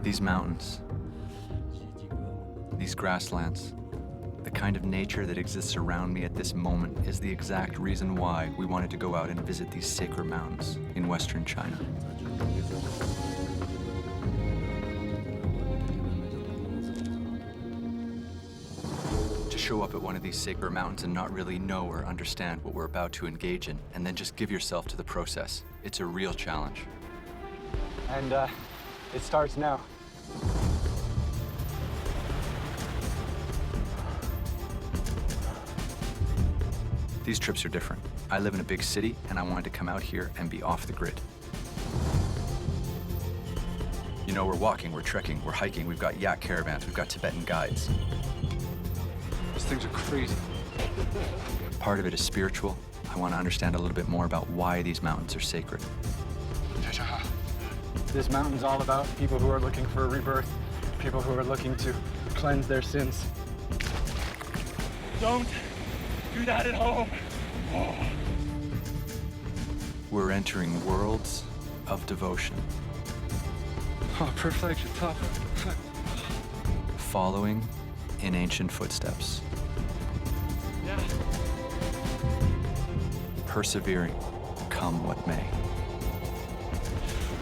These mountains, these grasslands, the kind of nature that exists around me at this moment is the exact reason why we wanted to go out and visit these sacred mountains in Western China. To show up at one of these sacred mountains and not really know or understand what we're about to engage in, and then just give yourself to the process, it's a real challenge. And it starts now. These trips are different. I live in a big city, and I wanted to come out here and be off the grid. You know, we're walking, we're trekking, we're hiking, we've got yak caravans, we've got Tibetan guides. These things are crazy. Part of it is spiritual. I want to understand a little bit more about why these mountains are sacred. This mountain's all about people who are looking for a rebirth, people who are looking to cleanse their sins. Don't do that at home. Oh. We're entering worlds of devotion. Oh, perfection, top. Following in ancient footsteps. Yeah. Persevering, come what may.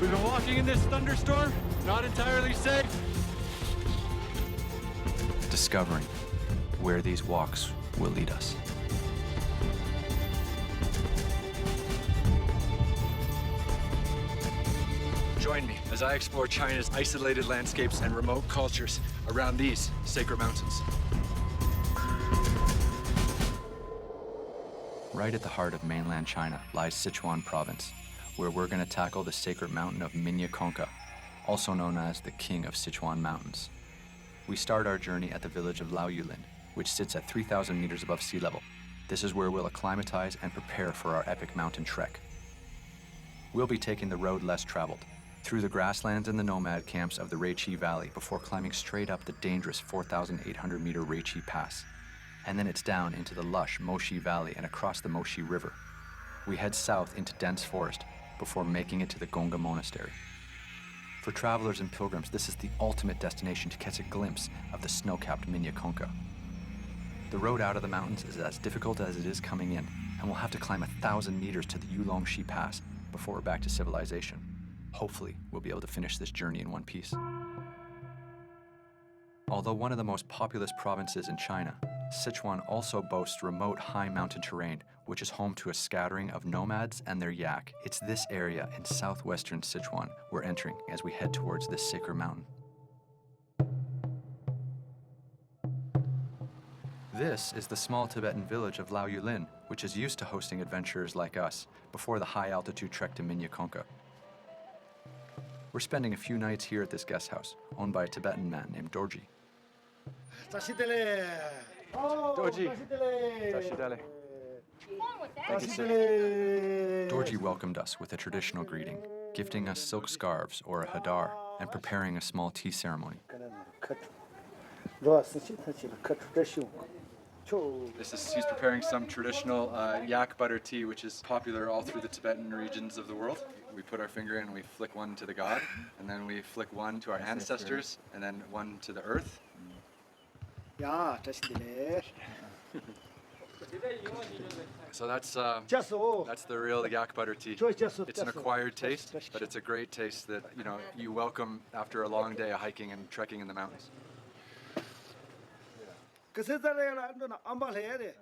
We've been walking in this thunderstorm, not entirely safe. Discovering where these walks will lead us. Join me as I explore China's isolated landscapes and remote cultures around these sacred mountains. Right at the heart of mainland China lies Sichuan province, where we're going to tackle the sacred mountain of Minyak Konka, also known as the King of Sichuan Mountains. We start our journey at the village of Laoyulin, which sits at 3,000 meters above sea level. This is where we'll acclimatize and prepare for our epic mountain trek. We'll be taking the road less traveled, through the grasslands and the nomad camps of the Reichi Valley before climbing straight up the dangerous 4,800-meter Reichi Pass. And then it's down into the lush Moshi Valley and across the Moshi River. We head south into dense forest before making it to the Gonga Monastery. For travelers and pilgrims, this is the ultimate destination to catch a glimpse of the snow-capped Minyak Konka. The road out of the mountains is as difficult as it is coming in, and we'll have to climb 1,000 meters to the Yulongshi Pass before we're back to civilization. Hopefully, we'll be able to finish this journey in one piece. Although one of the most populous provinces in China, Sichuan also boasts remote high mountain terrain, which is home to a scattering of nomads and their yak. It's this area in southwestern Sichuan we're entering as we head towards this sacred mountain. This is the small Tibetan village of Laoyulin, which is used to hosting adventurers like us before the high-altitude trek to Minyak Konka. We're spending a few nights here at this guest house, owned by a Tibetan man named Dorji. Dorji welcomed us with a traditional greeting, gifting us silk scarves or a hadar, and preparing a small tea ceremony. He's preparing some traditional yak butter tea, which is popular all through the Tibetan regions of the world. We put our finger in and we flick one to the god, and then we flick one to our ancestors, and then one to the earth. So that's the real yak butter tea. It's an acquired taste, but it's a great taste that you welcome after a long day of hiking and trekking in the mountains.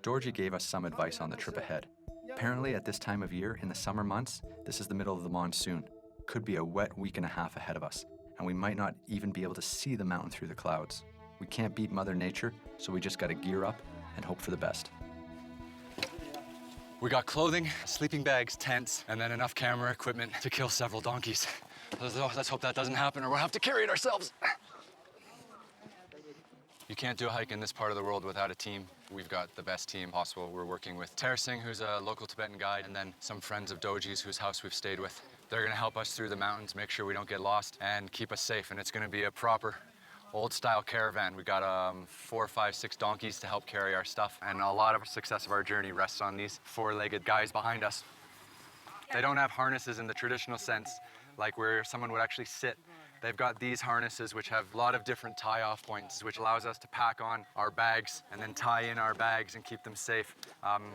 Dorji gave us some advice on the trip ahead. Apparently at this time of year, in the summer months, this is the middle of the monsoon. Could be a wet week and a half ahead of us, and we might not even be able to see the mountain through the clouds. We can't beat Mother Nature, so we just gotta gear up and hope for the best. We got clothing, sleeping bags, tents, and then enough camera equipment to kill several donkeys. Let's hope that doesn't happen, or we'll have to carry it ourselves. You can't do a hike in this part of the world without a team. We've got the best team possible. We're working with Singh, who's a local Tibetan guide, and then some friends of Dorji's whose house we've stayed with. They're gonna help us through the mountains, make sure we don't get lost, and keep us safe. And it's gonna be a proper old-style caravan. We got 4, 5, 6 donkeys to help carry our stuff, and a lot of the success of our journey rests on these 4-legged guys behind us. They don't have harnesses in the traditional sense, like where someone would actually sit. They've got these harnesses which have a lot of different tie-off points, which allows us to pack on our bags and then tie in our bags and keep them safe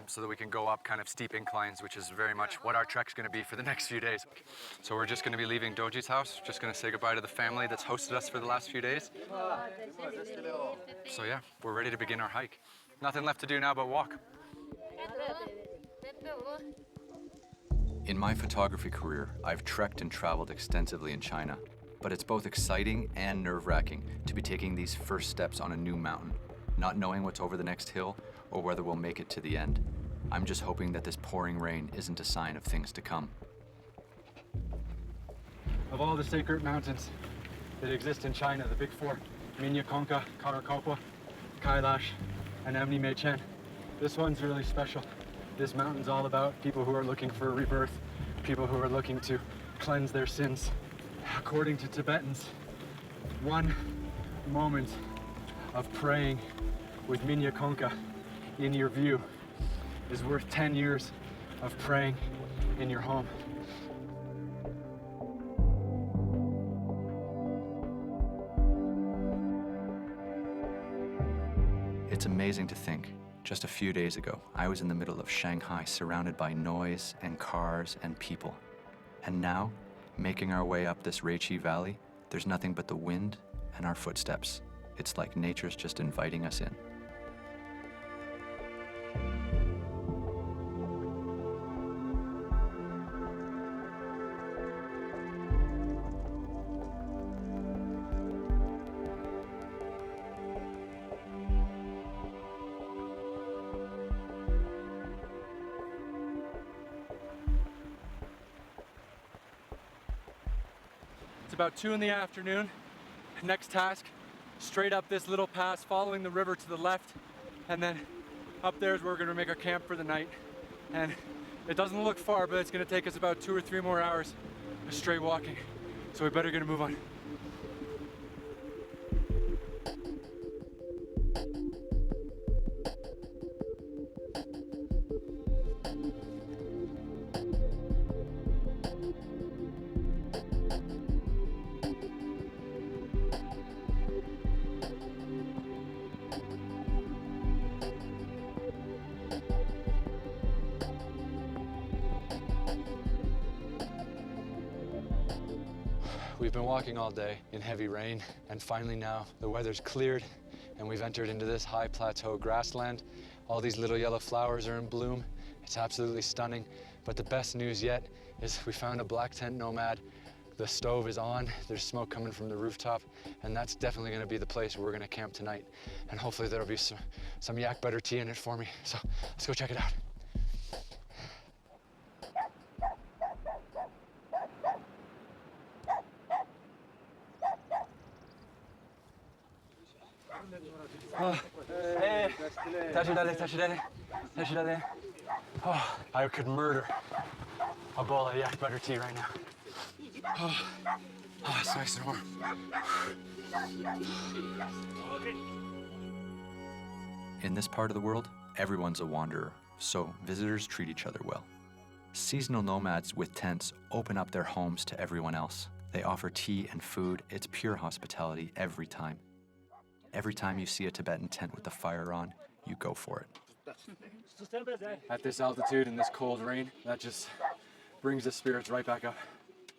so that we can go up kind of steep inclines, which is very much what our trek's going to be for the next few days. So we're just going to be leaving Doji's house, just going to say goodbye to the family that's hosted us for the last few days. So yeah, we're ready to begin our hike. Nothing left to do now but walk. In my photography career, I've trekked and traveled extensively in China, but it's both exciting and nerve-wracking to be taking these first steps on a new mountain, not knowing what's over the next hill or whether we'll make it to the end. I'm just hoping that this pouring rain isn't a sign of things to come. Of all the sacred mountains that exist in China, the big four, Minyak Konka, Karakopa, Kailash, and Amni Meichen, this one's really special. This mountain's all about people who are looking for a rebirth, people who are looking to cleanse their sins. According to Tibetans, one moment of praying with Minyak Konka in your view is worth 10 years of praying in your home. It's amazing to think. Just a few days ago, I was in the middle of Shanghai, surrounded by noise and cars and people. And now, making our way up this Reichi Valley, there's nothing but the wind and our footsteps. It's like nature's just inviting us in. It's about 2 in the afternoon. Next task, straight up this little pass, following the river to the left, and then up there is where we're gonna make our camp for the night. And it doesn't look far, but it's gonna take us about 2 or 3 more hours of straight walking. So we better get a move on. We've been walking all day in heavy rain, and finally now the weather's cleared and we've entered into this high plateau grassland. All these little yellow flowers are in bloom. It's absolutely stunning. But the best news yet is we found a black tent Nomad. The stove is on, there's smoke coming from the rooftop, and that's definitely gonna be the place where we're gonna camp tonight. And hopefully there'll be some yak butter tea in it for me. So let's go check it out. Oh, I could murder a bowl of yak butter tea right now. Oh, it's nice and warm. In this part of the world, everyone's a wanderer, so visitors treat each other well. Seasonal nomads with tents open up their homes to everyone else. They offer tea and food. It's pure hospitality every time. Every time you see a Tibetan tent with the fire on, you go for it. At this altitude and this cold rain, that just brings the spirits right back up.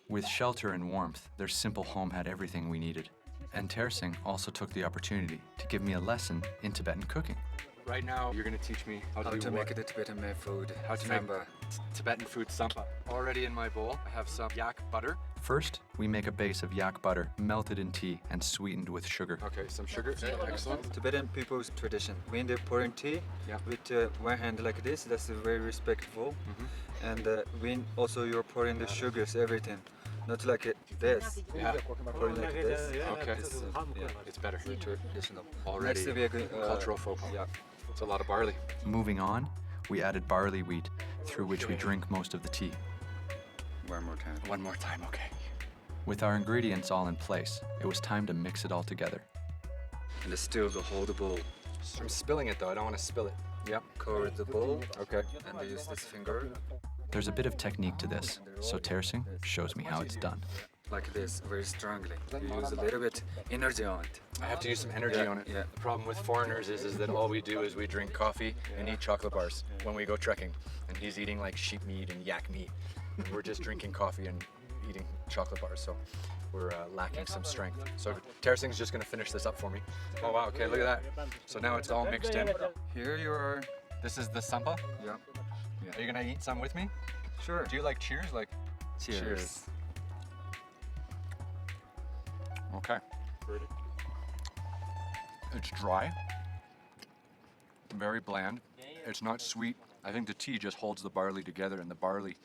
With shelter and warmth, their simple home had everything we needed. And Tersing also took the opportunity to give me a lesson in Tibetan cooking. Right now, you're gonna teach me how to make the Tibetan made food. How to Samba. make Tibetan food sampa. Already in my bowl, I have some yak butter. First, we make a base of yak butter, melted in tea and sweetened with sugar. Okay, some sugar. Excellent. Tibetan people's tradition. When they pour in tea, Yeah. with one hand like this, that's very respectful. And when also you're pouring the sugars, everything. Not like this. Yeah. Pouring like this. Okay. It's better. Very traditional. Already Next we are going, cultural folk. Yeah. It's a lot of barley. Moving on, we added barley wheat, through which we drink most of the tea. One more time. One more time, okay. With our ingredients all in place, it was time to mix it all together. And still the whole bowl. I'm spilling it though, I don't want to spill it. Yep. Cover the bowl. Okay. And use this finger. There's a bit of technique to this, so terracing shows me how it's done. Like this, very strongly. You use a little bit energy on it. I have to use some energy on it. Yeah. The problem with foreigners is that all we do is we drink coffee and eat chocolate bars when we go trekking. And he's eating like sheep meat and yak meat. And we're just drinking coffee and eating chocolate bars, so we're lacking some strength. So terracing's just gonna finish this up for me. Oh wow, okay, look at that. So now it's all mixed in. Here you are. This is the samba. Yeah. Are you gonna eat some with me? Sure. Do you like cheers? Like Cheers. Okay. It's dry, very bland. It's not sweet. I think the tea just holds the barley together, and the barley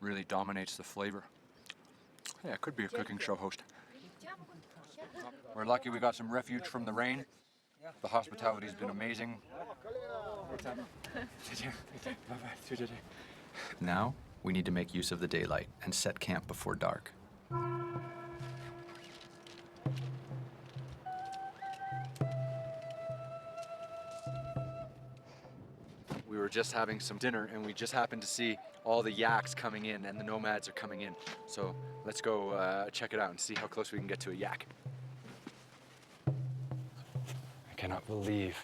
really dominates the flavor. Yeah, it could be a cooking show host. We're lucky we got some refuge from the rain. The hospitality's been amazing. Now, we need to make use of the daylight and set camp before dark. We were just having some dinner and we just happened to see all the yaks coming in and the nomads are coming in. So let's go check it out and see how close we can get to a yak. I cannot believe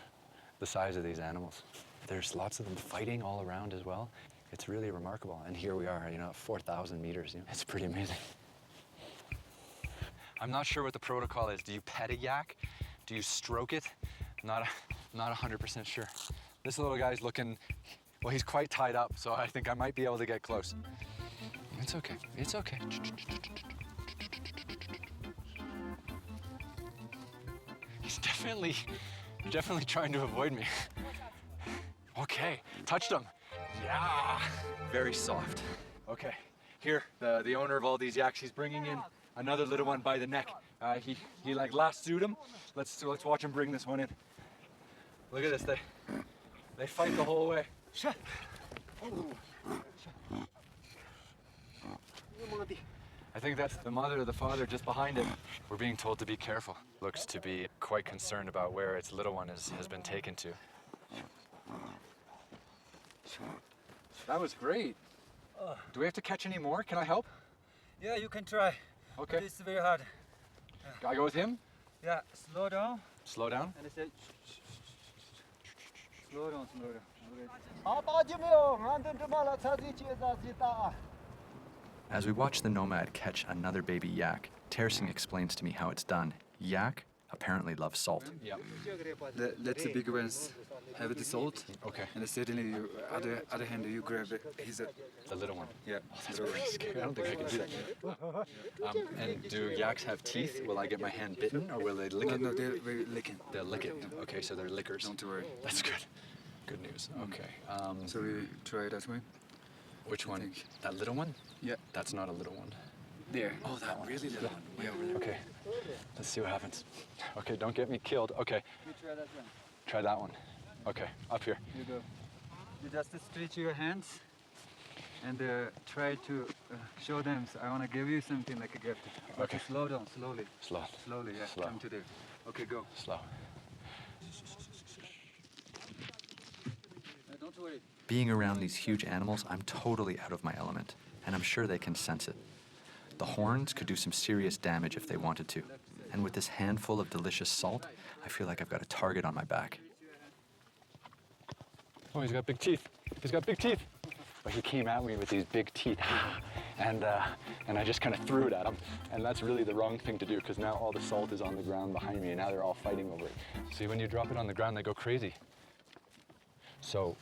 the size of these animals. There's lots of them fighting all around as well. It's really remarkable. And here we are, you know, at 4,000 meters. You know, it's pretty amazing. I'm not sure what the protocol is. Do you pet a yak? Do you stroke it? Not 100% sure. This little guy's looking, well, he's quite tied up, so I think I might be able to get close. It's okay, it's okay. He's definitely trying to avoid me. Okay, touched him. Yeah, very soft. Okay, here, the owner of all these yaks, he's bringing in another little one by the neck. He like lassoed him. Let's watch him bring this one in. Look at this, they fight the whole way. I think that's the mother or the father just behind it. We're being told to be careful. Looks to be quite concerned about where its little one has been taken to. That was great. Do we have to catch any more? Can I help? Yeah, you can try. Okay. But it's very hard. I go with him? Yeah, slow down. Slow down. And say, slow down, slow down. As we watch the nomad catch another baby yak, terracing explains to me how it's done. Yak apparently loves salt. Yeah. Let the big ones have the salt. Okay. And suddenly, you other hand, you grab The little one. yeah. That's pretty scary. I don't think I can do that. And do yaks have teeth? Will I get my hand bitten or will they lick it? No, they're very licking. They'll lick it. Okay, so they're lickers. Don't worry. That's good. Good news. Okay. So we try that way. Which one? think. That little one? Yeah. That's not a little one. There. Oh, that one. Really little one. Way over there. Okay. Let's see what happens. Okay, don't get me killed. Okay. You try that one. Try that one. Okay, up here. You go. You just stretch your hands and try to show them. So I want to give you something like a gift. Okay. Slow down, slowly. Slow. Slowly, yeah. Slow. Come to there. Okay, go. Slow. Don't worry. Being around these huge animals, I'm totally out of my element, and I'm sure they can sense it. The horns could do some serious damage if they wanted to, and with this handful of delicious salt, I feel like I've got a target on my back. Oh, he's got big teeth. He's got big teeth. But he came at me with these big teeth, and I just kind of threw it at him. And that's really the wrong thing to do, because now all the salt is on the ground behind me, and now they're all fighting over it. See, when you drop it on the ground, they go crazy. So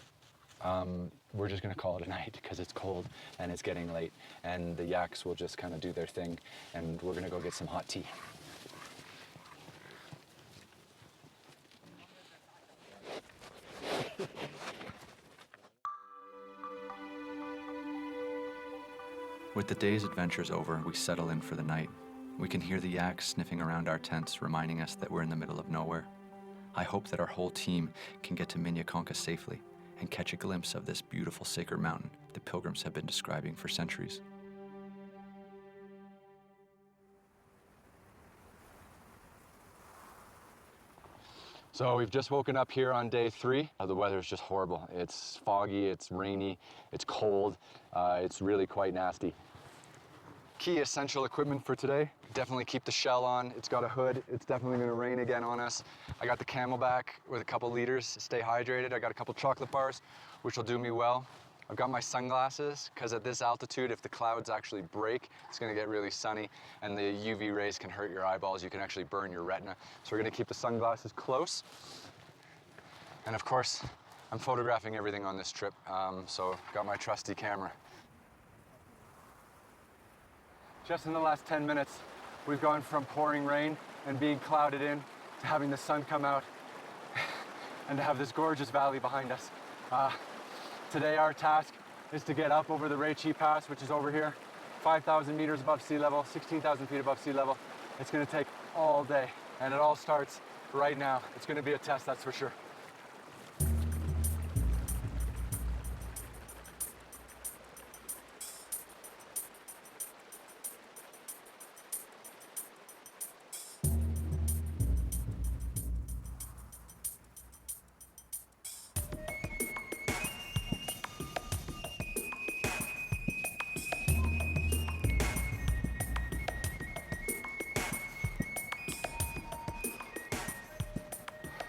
we're just gonna call it a night, because it's cold and it's getting late, and the yaks will just kind of do their thing, and we're gonna go get some hot tea. With the day's adventures over, we settle in for the night. We can hear the yaks sniffing around our tents, reminding us that we're in the middle of nowhere. I hope that our whole team can get to Minyak Konka safely and catch a glimpse of this beautiful sacred mountain the pilgrims have been describing for centuries. So we've just woken up here on day 3. The weather is just horrible. It's foggy, it's rainy, it's cold. It's really quite nasty. Key essential equipment for today, definitely keep the shell on. It's got a hood. It's definitely gonna rain again on us. I got the Camelback with a couple liters, stay hydrated. I got a couple chocolate bars, which will do me well. I've got my sunglasses, because at this altitude, if the clouds actually break, it's gonna get really sunny, and the UV rays can hurt your eyeballs. You can actually burn your retina. So we're gonna keep the sunglasses close. And of course, I'm photographing everything on this trip, so got my trusty camera. Just in the last 10 minutes, we've gone from pouring rain and being clouded in to having the sun come out and to have this gorgeous valley behind us. Today our task is to get up over the Reichi Pass, which is over here, 5,000 meters above sea level, 16,000 feet above sea level. It's gonna take all day, and it all starts right now. It's gonna be a test, that's for sure.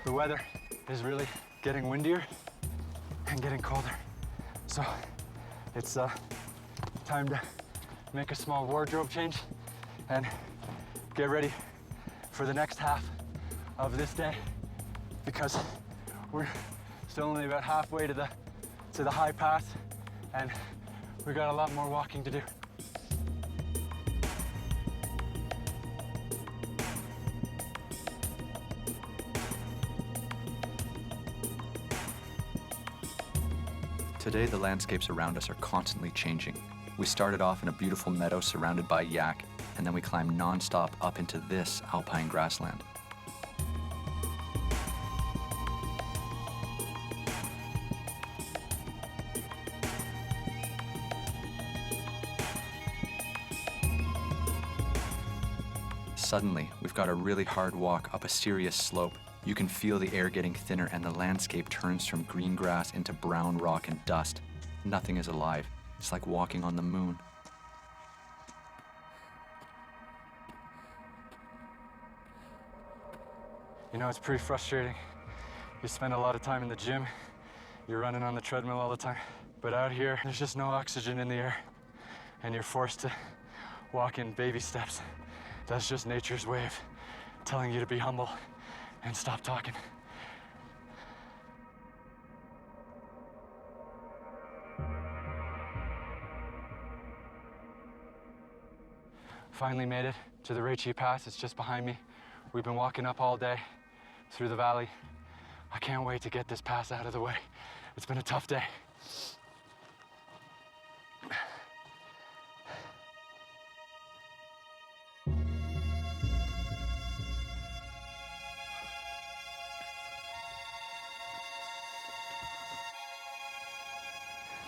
The weather is really getting windier and getting colder. So it's time to make a small wardrobe change and get ready for the next half of this day, because we're still only about halfway to the high pass, and we've got a lot more walking to do. Today, the landscapes around us are constantly changing. We started off in a beautiful meadow surrounded by yak, and then we climbed non-stop up into this alpine grassland. Suddenly, we've got a really hard walk up a serious slope. You can feel the air getting thinner, and the landscape turns from green grass into brown rock and dust. Nothing is alive. It's like walking on the moon. You know, it's pretty frustrating. You spend a lot of time in the gym, you're running on the treadmill all the time, but out here, there's just no oxygen in the air, and you're forced to walk in baby steps. That's just nature's way of telling you to be humble and stop talking. Finally made it to the Reichi Pass. It's just behind me. We've been walking up all day through the valley. I can't wait to get this pass out of the way. It's been a tough day.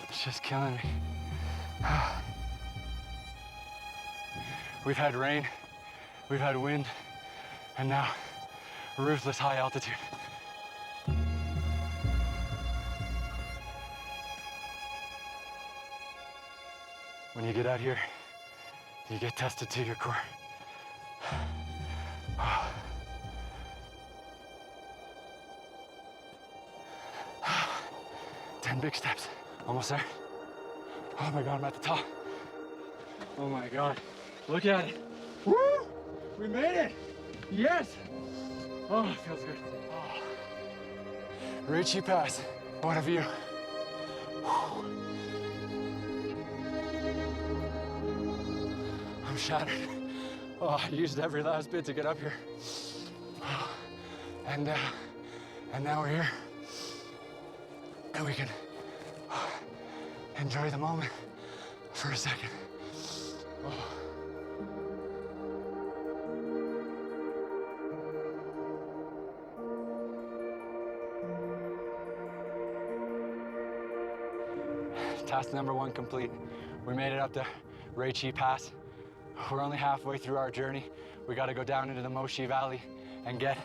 It's just killing me. We've had rain, we've had wind, and now ruthless high altitude. When you get out here, you get tested to your core. 10 big steps. Almost there. Oh my God, I'm at the top. Oh my God. Look at it. Woo! We made it! Yes! Oh, it feels good. Oh. Reichi Pass. What a view. I'm shattered. Oh, I used every last bit to get up here. And now we're here. And we can enjoy the moment for a second. Oh. Task number 1 complete. We made it up to Reichi Pass. We're only halfway through our journey. We got to go down into the Moshi Valley and get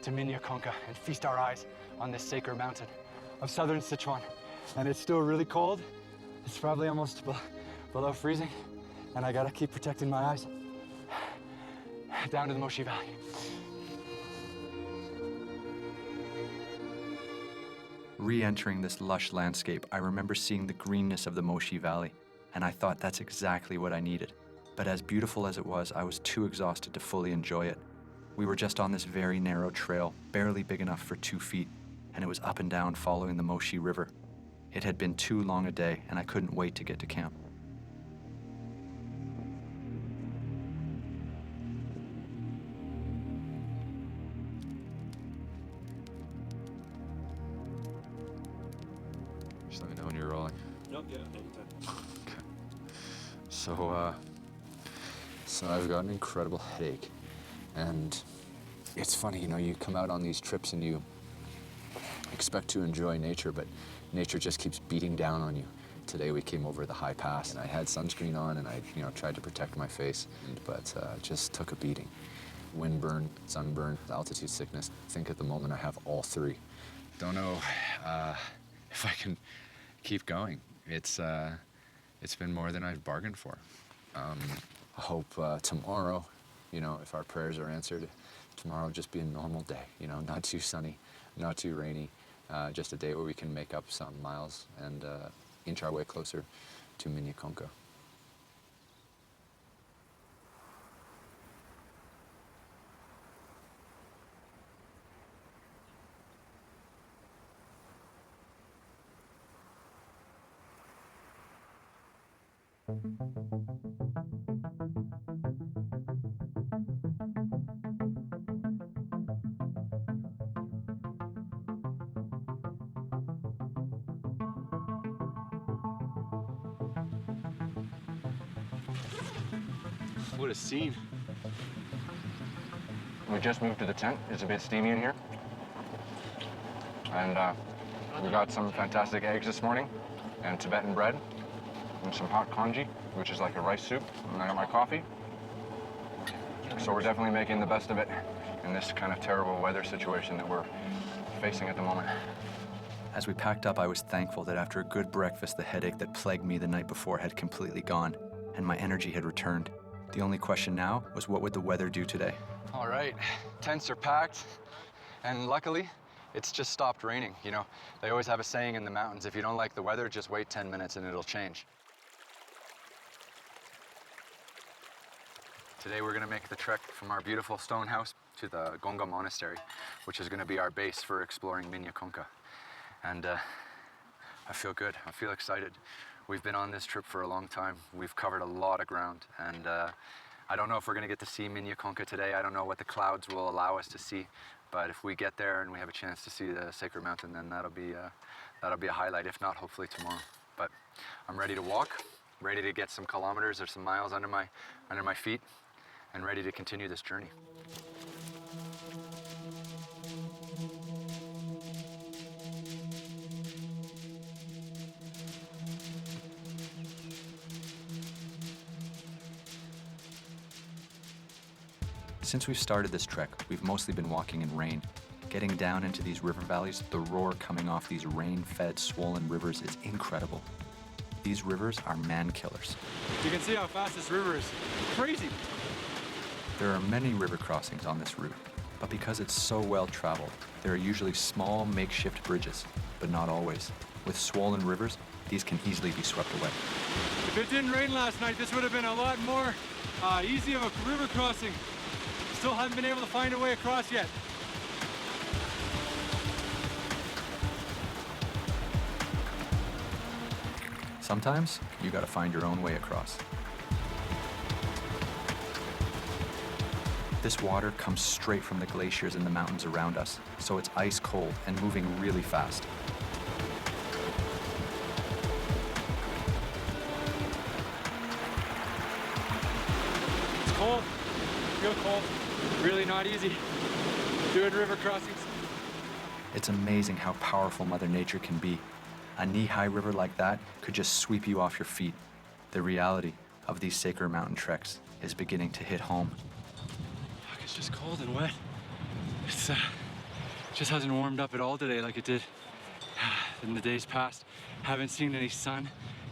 to Minyak Konka and feast our eyes on this sacred mountain of southern Sichuan. And it's still really cold. It's probably almost below freezing, and I gotta keep protecting my eyes. Down to the Moshi Valley. Re-entering this lush landscape, I remember seeing the greenness of the Moshi Valley, and I thought that's exactly what I needed. But as beautiful as it was, I was too exhausted to fully enjoy it. We were just on this very narrow trail, barely big enough for 2 feet, and it was up and down following the Moshi River. It had been too long a day, and I couldn't wait to get to camp. Just let me know when you're rolling. Nope, yeah, anytime. Okay. So I've got an incredible headache. And it's funny, you know, you come out on these trips and you expect to enjoy nature, but nature just keeps beating down on you. Today we came over the high pass and I had sunscreen on and I, tried to protect my face, but just took a beating. Windburn, sunburn, altitude sickness. I think at the moment I have all three. Don't know if I can keep going. It's been more than I've bargained for. I hope tomorrow, if our prayers are answered, tomorrow will just be a normal day, not too sunny, not too rainy, just a day where we can make up some miles and inch our way closer to Minyak Konka. What a scene. We just moved to the tent. It's a bit steamy in here. And we got some fantastic eggs this morning and Tibetan bread and some hot congee, which is like a rice soup. And I got my coffee. So we're definitely making the best of it in this kind of terrible weather situation that we're facing at the moment. As we packed up, I was thankful that after a good breakfast, the headache that plagued me the night before had completely gone, and my energy had returned. The only question now was, what would the weather do today? All right, tents are packed, and luckily, it's just stopped raining. They always have a saying in the mountains, if you don't like the weather, just wait 10 minutes and it'll change. Today we're gonna make the trek from our beautiful stone house to the Gonga Monastery, which is gonna be our base for exploring Minyak Konka. And I feel good, I feel excited. We've been on this trip for a long time. We've covered a lot of ground, and I don't know if we're gonna get to see Minyak Konka today. I don't know what the clouds will allow us to see, but if we get there and we have a chance to see the sacred mountain, then that'll be a highlight. If not, hopefully tomorrow. But I'm ready to walk, ready to get some kilometers or some miles under my feet, and ready to continue this journey. Since we've started this trek, we've mostly been walking in rain. Getting down into these river valleys, the roar coming off these rain-fed, swollen rivers is incredible. These rivers are man-killers. You can see how fast this river is. Crazy. There are many river crossings on this route, but because it's so well traveled, there are usually small makeshift bridges, but not always. With swollen rivers, these can easily be swept away. If it didn't rain last night, this would have been a lot more easy of a river crossing. Still haven't been able to find a way across yet. Sometimes, you gotta find your own way across. This water comes straight from the glaciers in the mountains around us, so it's ice cold and moving really fast. It's cold, real cold. Really not easy doing river crossings. It's amazing how powerful Mother Nature can be. A knee-high river like that could just sweep you off your feet. The reality of these sacred mountain treks is beginning to hit home. Fuck, it's just cold and wet. It's Just hasn't warmed up at all today like it did in the days past. Haven't seen any sun,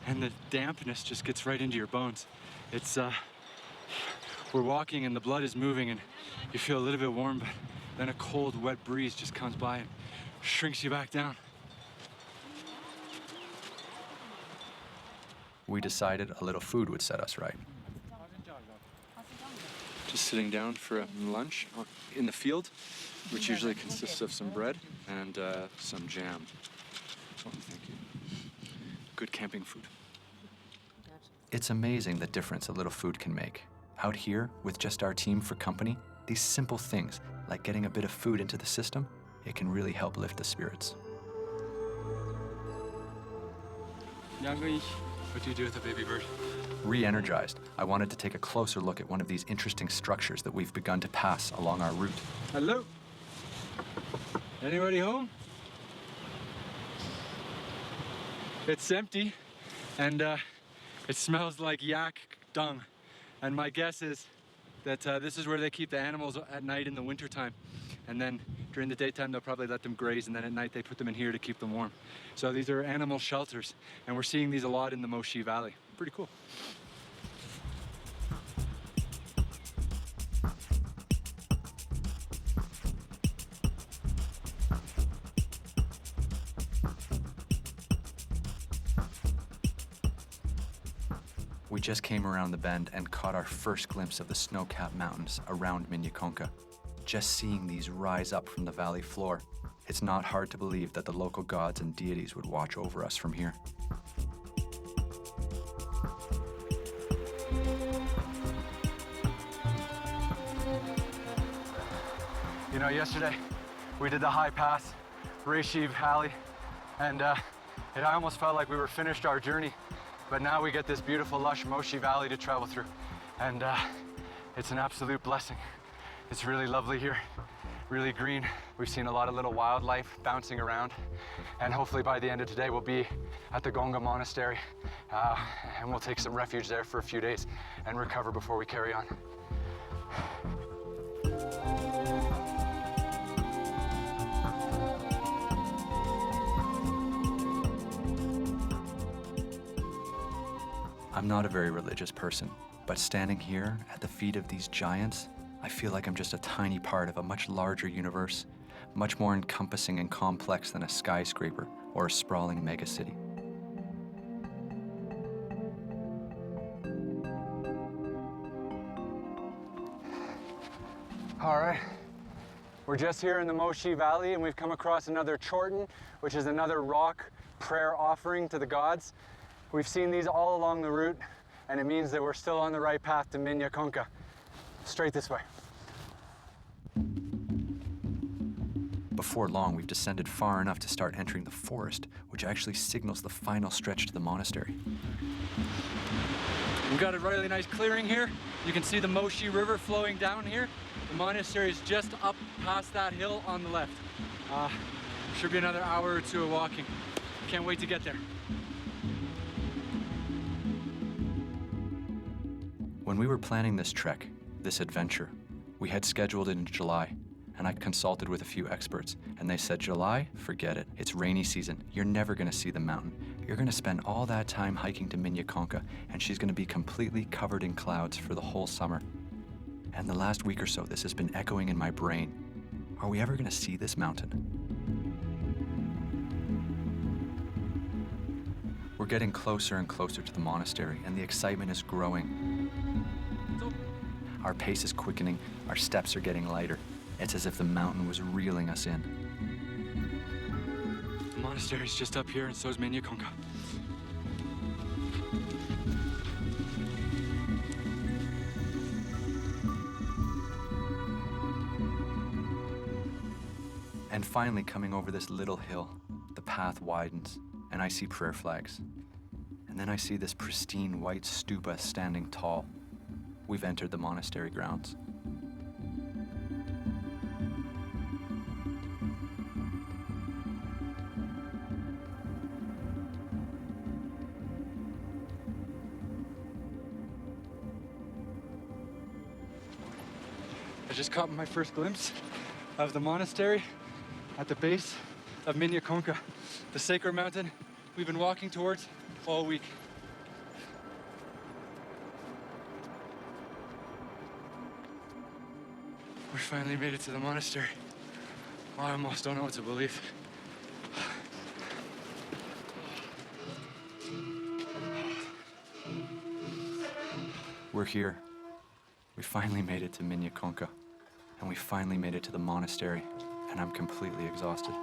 and the dampness just gets right into your bones. It's, we're walking and the blood is moving and you feel a little bit warm, but then a cold, wet breeze just comes by and shrinks you back down. We decided a little food would set us right. Just sitting down for a lunch in the field, which usually consists of some bread and some jam. Oh, thank you. Good camping food. It's amazing the difference a little food can make. Out here, with just our team for company, these simple things, like getting a bit of food into the system, it can really help lift the spirits. What do you do with a baby bird? Re-energized, I wanted to take a closer look at one of these interesting structures that we've begun to pass along our route. Hello? Anybody home? It's empty, and it smells like yak dung. And my guess is that this is where they keep the animals at night in the wintertime. And then during the daytime, they'll probably let them graze, and then at night they put them in here to keep them warm. So these are animal shelters, and we're seeing these a lot in the Moshi Valley. Pretty cool. We just came around the bend and caught our first glimpse of the snow-capped mountains around Minyak Konka. Just seeing these rise up from the valley floor, it's not hard to believe that the local gods and deities would watch over us from here. You know, yesterday we did the high pass, Reishiv Valley, and I almost felt like we were finished our journey. But now we get this beautiful, lush Moshi Valley to travel through, and it's an absolute blessing. It's really lovely here, really green. We've seen a lot of little wildlife bouncing around, and hopefully by the end of today we'll be at the Gonga Monastery, and we'll take some refuge there for a few days and recover before we carry on. I'm not a very religious person, but standing here at the feet of these giants, I feel like I'm just a tiny part of a much larger universe, much more encompassing and complex than a skyscraper or a sprawling megacity. All right, we're just here in the Moshi Valley, and we've come across another chorten, which is another rock prayer offering to the gods. We've seen these all along the route, and it means that we're still on the right path to Minyak Konka. Straight this way. Before long, we've descended far enough to start entering the forest, which actually signals the final stretch to the monastery. We've got a really nice clearing here. You can see the Moshi River flowing down here. The monastery is just up past that hill on the left. Should be another hour or two of walking. Can't wait to get there. When we were planning this trek, this adventure, we had scheduled it in July, and I consulted with a few experts, and they said, July, forget it. It's rainy season. You're never gonna see the mountain. You're gonna spend all that time hiking to Minyak Konka, and she's gonna be completely covered in clouds for the whole summer. And the last week or so, this has been echoing in my brain. Are we ever gonna see this mountain? We're getting closer and closer to the monastery, and the excitement is growing. Our pace is quickening, our steps are getting lighter. It's as if the mountain was reeling us in. The monastery's just up here, and so is Minyak Konka. And finally, coming over this little hill, the path widens, and I see prayer flags. And then I see this pristine white stupa standing tall. We've entered the monastery grounds. I just caught my first glimpse of the monastery. at the base of Minyak Konka, the sacred mountain we've been walking towards all week. We finally made it to the monastery. I almost don't know what to believe. We're here. We finally made it to Minyak Konka, and we finally made it to the monastery, and I'm completely exhausted.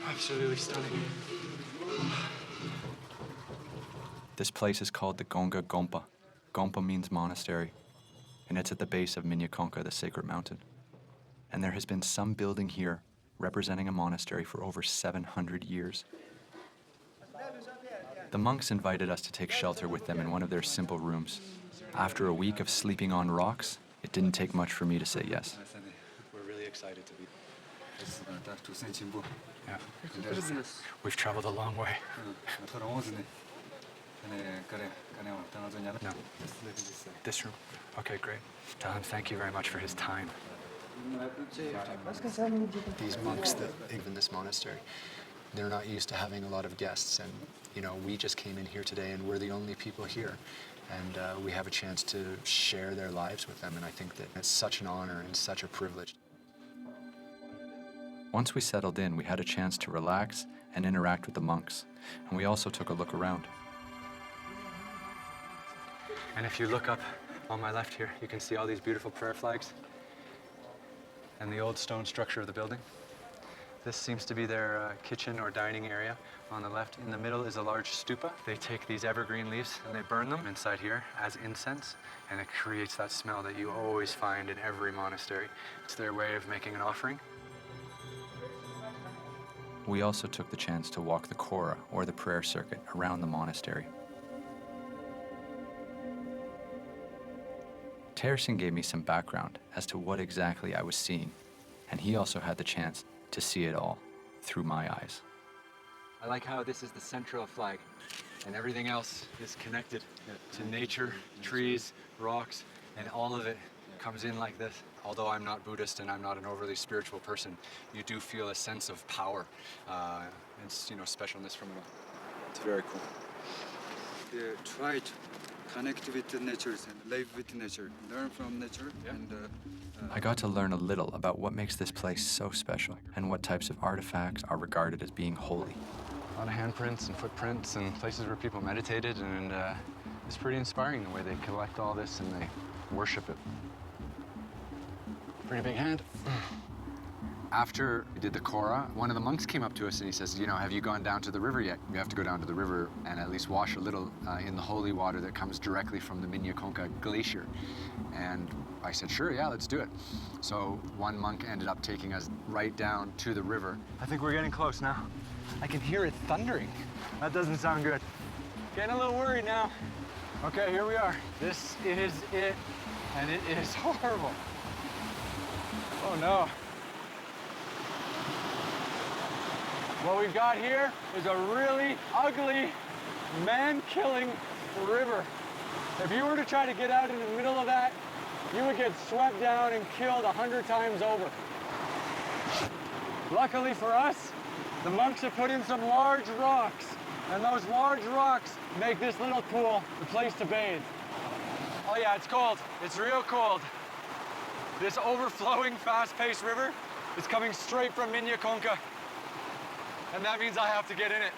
Absolutely stunning. This place is called the Gonga. Gompa means monastery, and it's at the base of Minyak Konka, the sacred mountain. And there has been some building here representing a monastery for over 700 years. The monks invited us to take shelter with them in one of their simple rooms. After a week of sleeping on rocks, it didn't take much for me to say yes. We're really excited to be. Yeah. We've traveled a long way. No. This room. Okay, great. Tell him thank you very much for his time. These monks that live in this monastery, they're not used to having a lot of guests, and we just came in here today and we're the only people here, and we have a chance to share their lives with them, and I think that it's such an honor and such a privilege. Once we settled in, we had a chance to relax and interact with the monks, and we also took a look around. And if you look up on my left here, you can see all these beautiful prayer flags and the old stone structure of the building. This seems to be their kitchen or dining area on the left. In the middle is a large stupa. They take these evergreen leaves and they burn them inside here as incense, and it creates that smell that you always find in every monastery. It's their way of making an offering. We also took the chance to walk the Kora, or the prayer circuit, around the monastery. Terracing gave me some background as to what exactly I was seeing, and he also had the chance to see it all through my eyes. I like how this is the central flag, and everything else is connected to nature, trees, rocks, and all of it comes in like this. Although I'm not Buddhist and I'm not an overly spiritual person, you do feel a sense of power and specialness from it all. It's very cool. Yeah, try to connect with nature and live with nature, learn from nature, and I got to learn a little about what makes this place so special and what types of artifacts are regarded as being holy. A lot of handprints and footprints and places where people meditated, and it's pretty inspiring the way they collect all this and they worship it. Pretty big hand. After we did the Kora, one of the monks came up to us and he says, have you gone down to the river yet? You have to go down to the river and at least wash a little in the holy water that comes directly from the Minyak Konka Glacier. And I said, sure, yeah, let's do it. So one monk ended up taking us right down to the river. I think we're getting close now. I can hear it thundering. That doesn't sound good. Getting a little worried now. Okay, here we are. This is it, and it is horrible. Oh no. What we've got here is a really ugly, man-killing river. If you were to try to get out in the middle of that, you would get swept down and killed 100 times over. Luckily for us, the monks have put in some large rocks, and those large rocks make this little pool a place to bathe. Oh yeah, it's cold. It's real cold. This overflowing, fast-paced river is coming straight from Minyak Konka, and that means I have to get in it.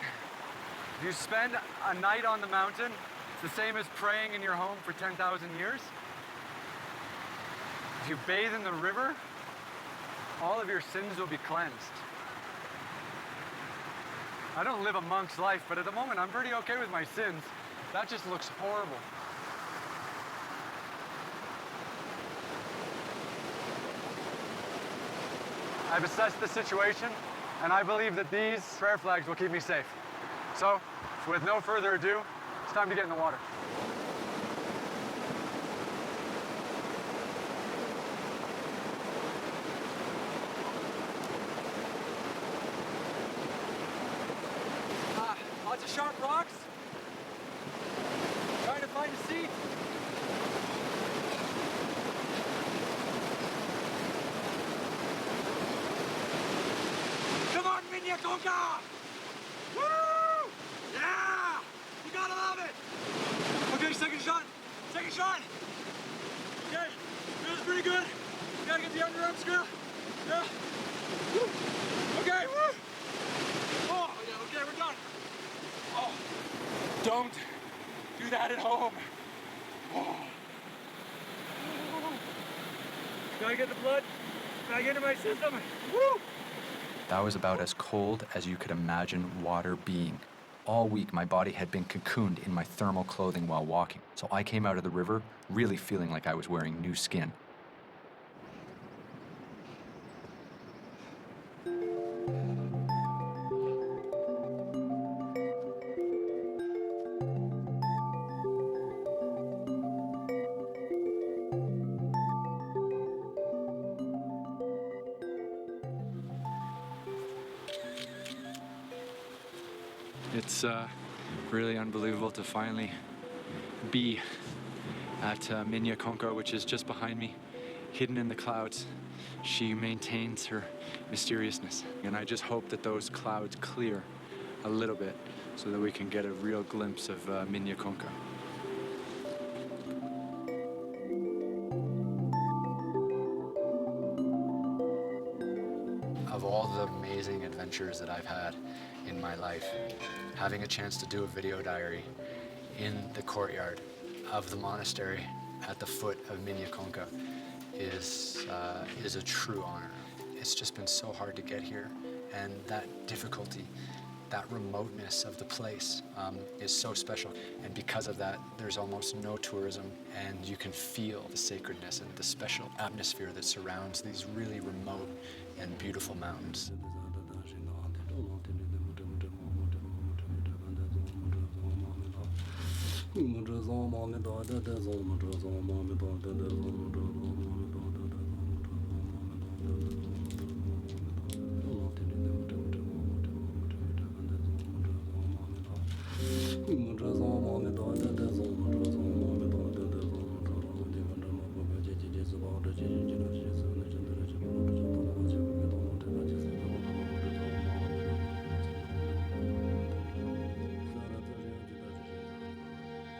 If you spend a night on the mountain, it's the same as praying in your home for 10,000 years. If you bathe in the river, all of your sins will be cleansed. I don't live a monk's life, but at the moment I'm pretty okay with my sins. That just looks horrible. I've assessed the situation, and I believe that these prayer flags will keep me safe. So, with no further ado, it's time to get in the water. Lots of sharp rocks. Trying to find a seat. Gonga! Woo! Yeah! You gotta love it! Okay, second shot. Second shot. Okay, feels pretty good. You gotta get the underarm screw. Yeah. Woo. Okay, woo! Oh, yeah, okay, we're done. Oh, don't do that at home. Oh. Gotta get the blood back into my system. Woo! That was about as cold as you could imagine water being. All week, my body had been cocooned in my thermal clothing while walking, so I came out of the river really feeling like I was wearing new skin. It's really unbelievable to finally be at Minyak Konka, which is just behind me, hidden in the clouds. She maintains her mysteriousness, and I just hope that those clouds clear a little bit so that we can get a real glimpse of Minyak Konka. Of all the amazing adventures that I've had in my life, having a chance to do a video diary in the courtyard of the monastery at the foot of Minyak Konka is a true honor. It's just been so hard to get here, and that difficulty, that remoteness of the place is so special. And because of that, there's almost no tourism, and you can feel the sacredness and the special atmosphere that surrounds these really remote and beautiful mountains.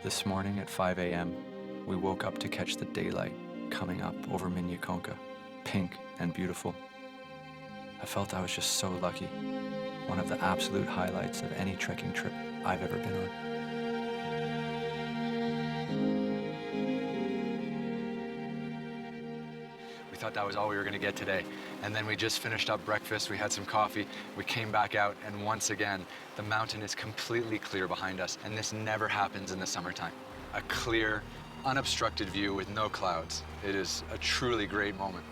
This morning at 5 a.m., we woke up to catch the daylight coming up over Minyak Konka, pink and beautiful. I felt I was just so lucky. One of the absolute highlights of any trekking trip I've ever been on. We thought that was all we were going to get today. And then we just finished up breakfast, we had some coffee, we came back out, and once again, the mountain is completely clear behind us, and this never happens in the summertime. A clear, unobstructed view with no clouds. It is a truly great moment.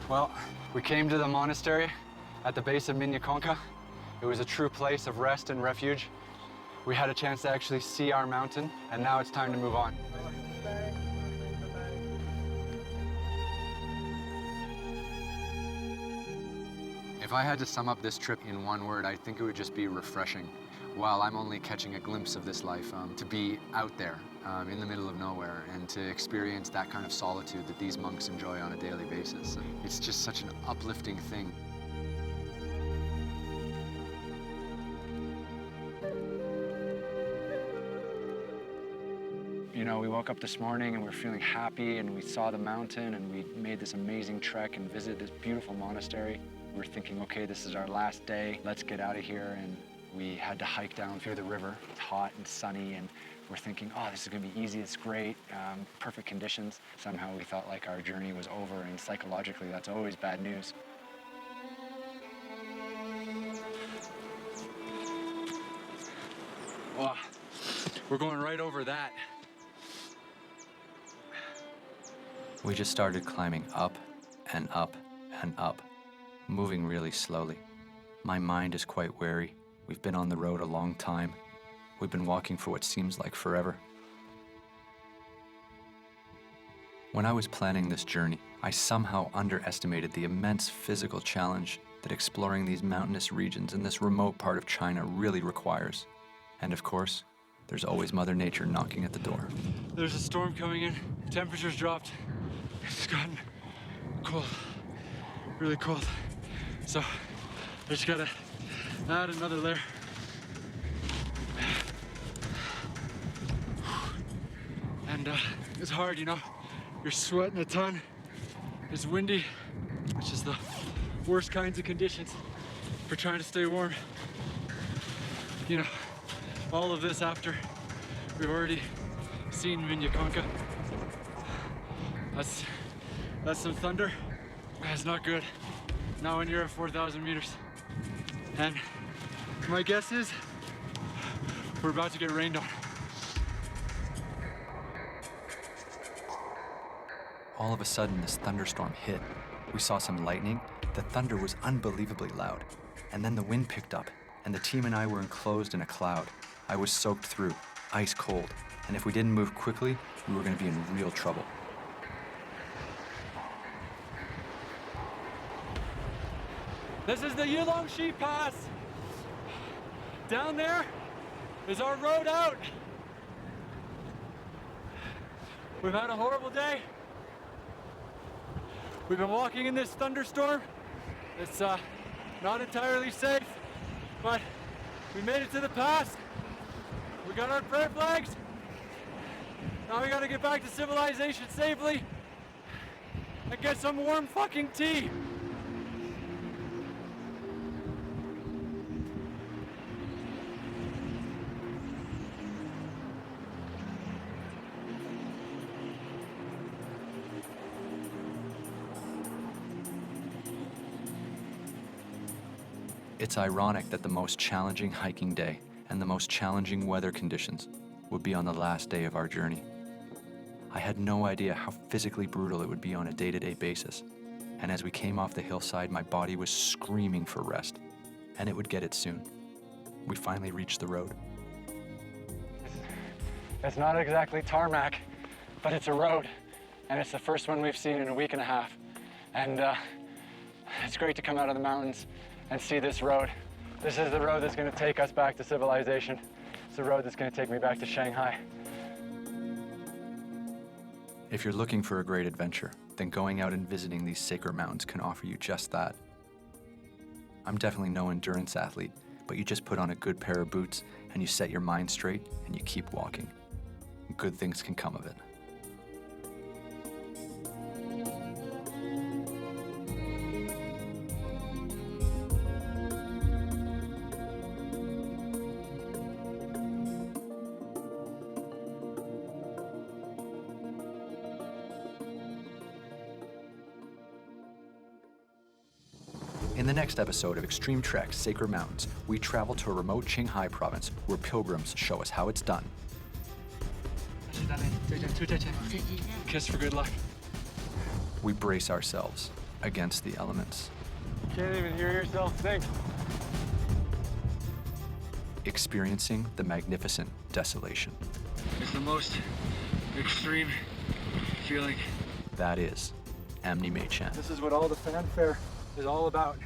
Well, we came to the monastery at the base of Minyak Konka. It was a true place of rest and refuge. We had a chance to actually see our mountain, and now it's time to move on. If I had to sum up this trip in one word, I think it would just be refreshing. While I'm only catching a glimpse of this life, to be out there in the middle of nowhere and to experience that kind of solitude that these monks enjoy on a daily basis. It's just such an uplifting thing. You know, we woke up this morning and we're feeling happy, and we saw the mountain, and we made this amazing trek and visited this beautiful monastery. We're thinking, okay, this is our last day. Let's get out of here. And we had to hike down through the river. It's hot and sunny, and we're thinking, oh, this is gonna be easy, it's great, perfect conditions. Somehow we felt like our journey was over, and psychologically, that's always bad news. Oh, we're going right over that. We just started climbing up and up and up, moving really slowly. My mind is quite wary. We've been on the road a long time. We've been walking for what seems like forever. When I was planning this journey, I somehow underestimated the immense physical challenge that exploring these mountainous regions in this remote part of China really requires. And of course, there's always Mother Nature knocking at the door. There's a storm coming in. Temperature's dropped. It's gotten cold, really cold. So I just gotta add another layer. And it's hard, you know. You're sweating a ton. It's windy, which is the worst kinds of conditions for trying to stay warm. You know, all of this after we've already seen Minyak Konka. That's some thunder. That's not good. Not when you're at 4,000 meters. And my guess is we're about to get rained on. All of a sudden, this thunderstorm hit. We saw some lightning. The thunder was unbelievably loud. And then the wind picked up, and the team and I were enclosed in a cloud. I was soaked through, ice cold. And if we didn't move quickly, we were going to be in real trouble. This is the Yulongshi Pass. Down there is our road out. We've had a horrible day. We've been walking in this thunderstorm. It's not entirely safe, but we made it to the pass. We got our prayer flags. Now we gotta get back to civilization safely and get some warm fucking tea. It's ironic that the most challenging hiking day and the most challenging weather conditions would be on the last day of our journey. I had no idea how physically brutal it would be on a day-to-day basis. And as we came off the hillside, my body was screaming for rest, and it would get it soon. We finally reached the road. It's not exactly tarmac, but it's a road, and it's the first one we've seen in a week and a half. And it's great to come out of the mountains and see this road. This is the road that's going to take us back to civilization. It's the road that's going to take me back to Shanghai. If you're looking for a great adventure, then going out and visiting these sacred mountains can offer you just that. I'm definitely no endurance athlete, but you just put on a good pair of boots and you set your mind straight and you keep walking. Good things can come of it. In the next episode of Extreme Treks Sacred Mountains, we travel to a remote Qinghai province where pilgrims show us how it's done. Kiss for good luck. We brace ourselves against the elements, Can't even hear yourself think. experiencing the magnificent desolation. It's the most extreme feeling. That is Amni Mei Chan. This is what all the fanfare is all about.